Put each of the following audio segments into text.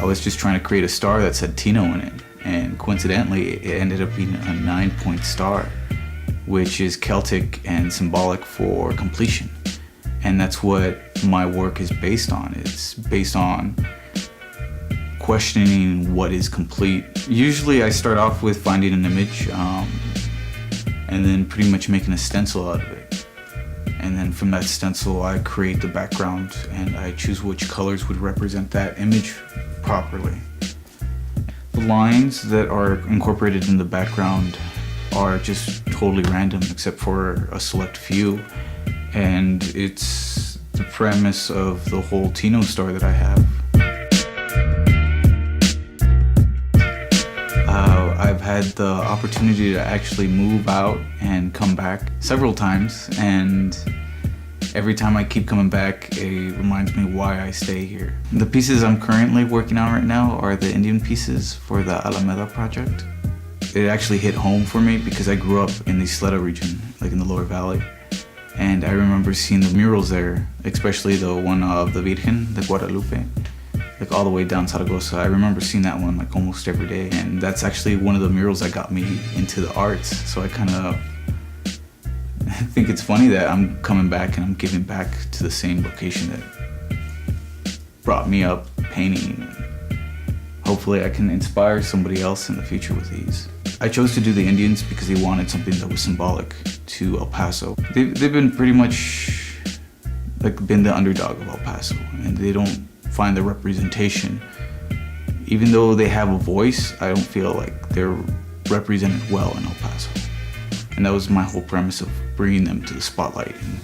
I was just trying to create a star that said Tino in it, and coincidentally it ended up being a 9-point star, which is Celtic and symbolic for completion. And that's what my work is based on. It's based on questioning what is complete. Usually I start off with finding an image and then pretty much making a stencil out of it. And then from that stencil I create the background and I choose which colors would represent that image properly. The lines that are incorporated in the background are just totally random except for a select few. And it's the premise of the whole Tino star that I have. I've had the opportunity to actually move out and come back several times, and every time I keep coming back, it reminds me why I stay here. The pieces I'm currently working on right now are the Indian pieces for the Alameda project. It actually hit home for me because I grew up in the Isleta region, like in the Lower Valley. And I remember seeing the murals there, especially the one of the Virgen, the Guadalupe, like all the way down Zaragoza. I remember seeing that one like almost every day. And that's actually one of the murals that got me into the arts. So I kind of think it's funny that I'm coming back and I'm giving back to the same location that brought me up painting. Hopefully I can inspire somebody else in the future with these. I chose to do the Indians because they wanted something that was symbolic to El Paso. They've been pretty much like been the underdog of El Paso, and they don't find the representation. Even though they have a voice, I don't feel like they're represented well in El Paso. And that was my whole premise of bringing them to the spotlight and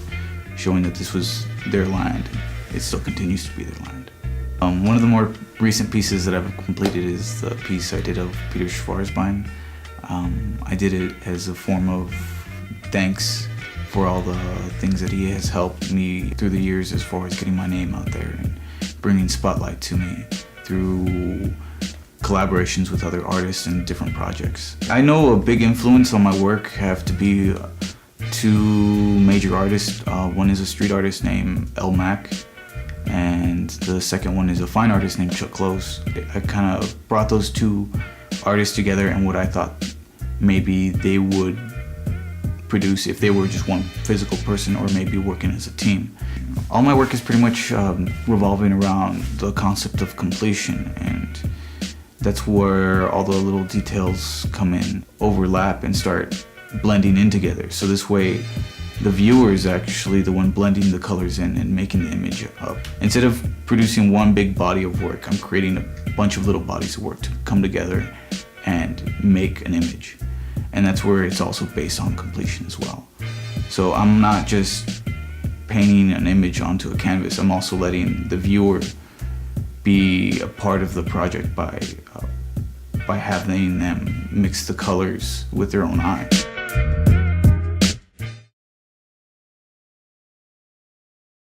showing that this was their land. It still continues to be their land. One of the more recent pieces that I've completed is the piece I did of Peter Schwarzbein. I did it as a form of thanks for all the things that he has helped me through the years as far as getting my name out there and bringing spotlight to me through collaborations with other artists and different projects. I know a big influence on my work have to be two major artists. One is a street artist named El Mac, and the second one is a fine artist named Chuck Close. I kind of brought those two artists together and what I thought maybe they would produce if they were just one physical person or maybe working as a team. All my work is pretty much revolving around the concept of completion, and that's where all the little details come in, overlap and start blending in together. So this way the viewer is actually the one blending the colors in and making the image up. Instead of producing one big body of work, I'm creating a bunch of little bodies of work to come together and make an image. And that's where it's also based on completion as well. So I'm not just painting an image onto a canvas, I'm also letting the viewer be a part of the project by having them mix the colors with their own eye.